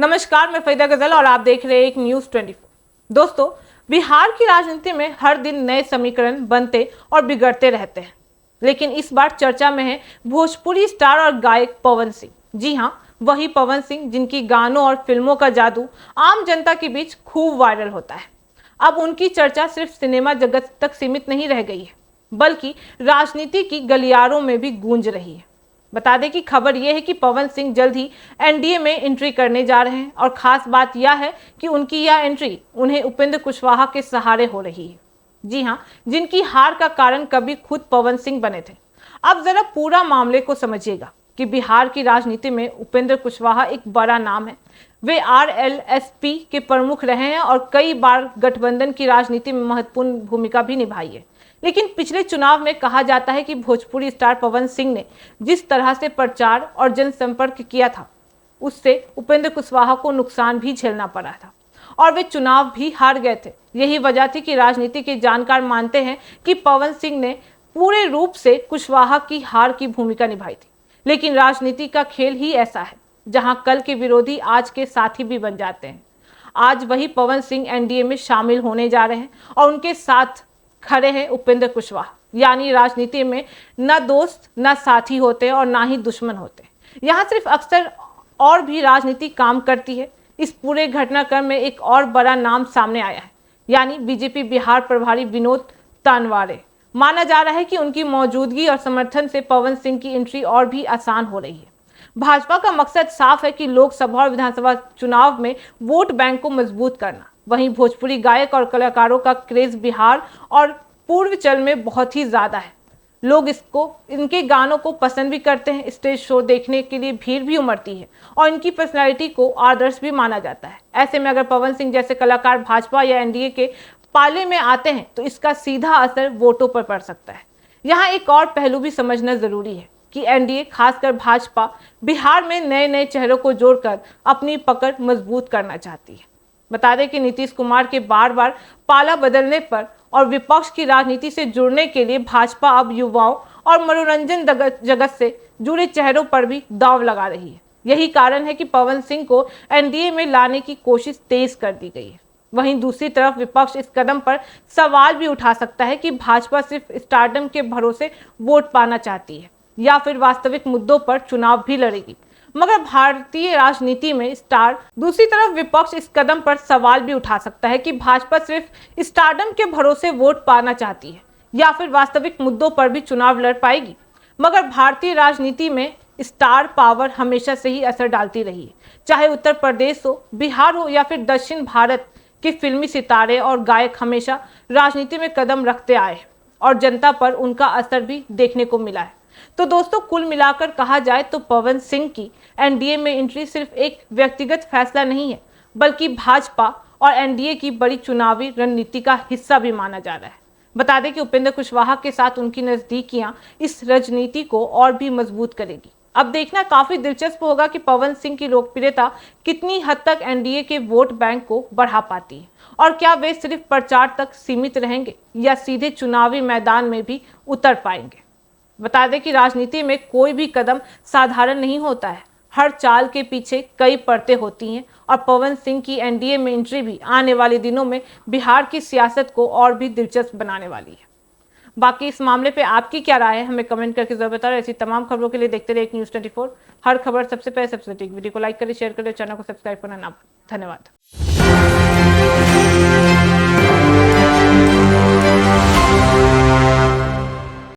नमस्कार, मैं फरीदा गजल और आप देख रहे हैं एक न्यूज़ 24। दोस्तों, बिहार की राजनीति में हर दिन नए समीकरण बनते और बिगड़ते रहते हैं, लेकिन इस बार चर्चा में है भोजपुरी स्टार और गायक पवन सिंह। जी हाँ, वही पवन सिंह जिनकी गानों और फिल्मों का जादू आम जनता के बीच खूब वायरल होता है। अब उनकी चर्चा सिर्फ सिनेमा जगत तक सीमित नहीं रह गई है, बल्कि राजनीति की गलियारों में भी गूंज रही है। बता दें कि खबर यह है कि पवन सिंह जल्द ही एनडीए में एंट्री करने जा रहे हैं और खास बात यह है कि उनकी यह एंट्री उन्हें उपेंद्र कुशवाहा के सहारे हो रही है। जी हां, जिनकी हार का कारण कभी खुद पवन सिंह बने थे। अब जरा पूरा मामले को समझिएगा कि बिहार की राजनीति में उपेंद्र कुशवाहा एक बड़ा नाम है। वे आरएलएसपी के प्रमुख रहे हैं और कई बार गठबंधन की राजनीति में महत्वपूर्ण भूमिका भी निभाई है। लेकिन पिछले चुनाव में कहा जाता है कि भोजपुरी स्टार पवन सिंह ने जिस तरह से प्रचार और जनसंपर्क किया था, उससे उपेंद्र कुशवाहा को नुकसान भी झेलना पड़ा था और वे चुनाव भी हार गए थे। यही वजह थी कि राजनीति के जानकार मानते हैं कि पवन सिंह ने पूरे रूप से कुशवाहा की हार की भूमिका निभाई थी। लेकिन राजनीति का खेल ही ऐसा है, जहां कल के विरोधी आज के साथी भी बन जाते हैं। आज वही पवन सिंह एनडीए में शामिल होने जा रहे हैं और उनके साथ खड़े हैं उपेंद्र कुशवाहा। यानी राजनीति में न दोस्त न साथी होते और ना ही दुश्मन होते। यहाँ सिर्फ अक्सर और भी राजनीति काम करती है। इस पूरे घटनाक्रम में एक और बड़ा नाम सामने आया है, यानी बीजेपी बिहार प्रभारी विनोद तानवारे। माना जा रहा है कि उनकी मौजूदगी और समर्थन से पवन सिंह की एंट्री और भी आसान हो रही है। भाजपा का मकसद साफ है कि लोकसभा और विधानसभा चुनाव में वोट बैंक को मजबूत करना। वहीं भोजपुरी गायक और कलाकारों का क्रेज बिहार और पूर्वांचल में बहुत ही ज्यादा है। लोग इनके गानों को पसंद भी करते हैं। स्टेज शो देखने के लिए भीड़ भी उमड़ती है और इनकी पर्सनैलिटी को आदर्श भी माना जाता है। ऐसे में अगर पवन सिंह जैसे कलाकार भाजपा या एनडीए के पाले में आते हैं तो इसका सीधा असर वोटों पर पड़ सकता है। यहाँ एक और पहलू भी समझना जरूरी है कि एनडीए, खासकर भाजपा, बिहार में नए नए चेहरों को जोड़कर अपनी पकड़ मजबूत करना चाहती है। बता दें कि नीतीश कुमार के बार बार पाला बदलने पर और विपक्ष की राजनीति से जुड़ने के लिए भाजपा अब युवाओं और मनोरंजन जगत से जुड़े चेहरों पर भी दांव लगा रही है। यही कारण है कि पवन सिंह को एनडीए में लाने की कोशिश तेज कर दी गई है। वहीं दूसरी तरफ विपक्ष इस कदम पर सवाल भी उठा सकता है कि भाजपा सिर्फ स्टारडम के भरोसे वोट पाना चाहती है या फिर वास्तविक मुद्दों पर चुनाव भी लड़ेगी। मगर भारतीय राजनीति में दूसरी तरफ विपक्ष इस कदम पर सवाल भी उठा सकता है कि भाजपा सिर्फ स्टारडम के भरोसे वोट पाना चाहती है या फिर वास्तविक मुद्दों पर भी चुनाव लड़ पाएगी। मगर भारतीय राजनीति में स्टार पावर हमेशा से ही असर डालती रही है। चाहे उत्तर प्रदेश हो, बिहार हो या फिर दक्षिण भारत के फिल्मी सितारे और गायक हमेशा राजनीति में कदम रखते आए और जनता पर उनका असर भी देखने को मिला है। तो दोस्तों, कुल मिलाकर कहा जाए तो पवन सिंह की एनडीए में एंट्री सिर्फ एक व्यक्तिगत फैसला नहीं है, बल्कि भाजपा और एनडीए की बड़ी चुनावी रणनीति का हिस्सा भी माना जा रहा है। बता दें कि उपेंद्र कुशवाहा के साथ उनकी नजदीकियां इस रणनीति को और भी मजबूत करेगी। अब देखना काफी दिलचस्प होगा कि पवन सिंह की लोकप्रियता कितनी हद तक एनडीए के वोट बैंक को बढ़ा पाती है और क्या वे सिर्फ प्रचार तक सीमित रहेंगे या सीधे चुनावी मैदान में भी उतर पाएंगे। बता दें कि राजनीति में कोई भी कदम साधारण नहीं होता है। हर चाल के पीछे कई परतें होती हैं और पवन सिंह की एनडीए में एंट्री भी आने वाले दिनों में बिहार की सियासत को और भी दिलचस्प बनाने वाली है। बाकी इस मामले पे आपकी क्या राय है, हमें कमेंट करके जरूर बताएं। ऐसी तमाम खबरों के लिए देखते रहिए एक न्यूज़ 24। हर खबर सबसे पहले सबसे सटीक। वीडियो को लाइक करें, शेयर करें, चैनल को सब्सक्राइब करना ना भूलें। धन्यवाद।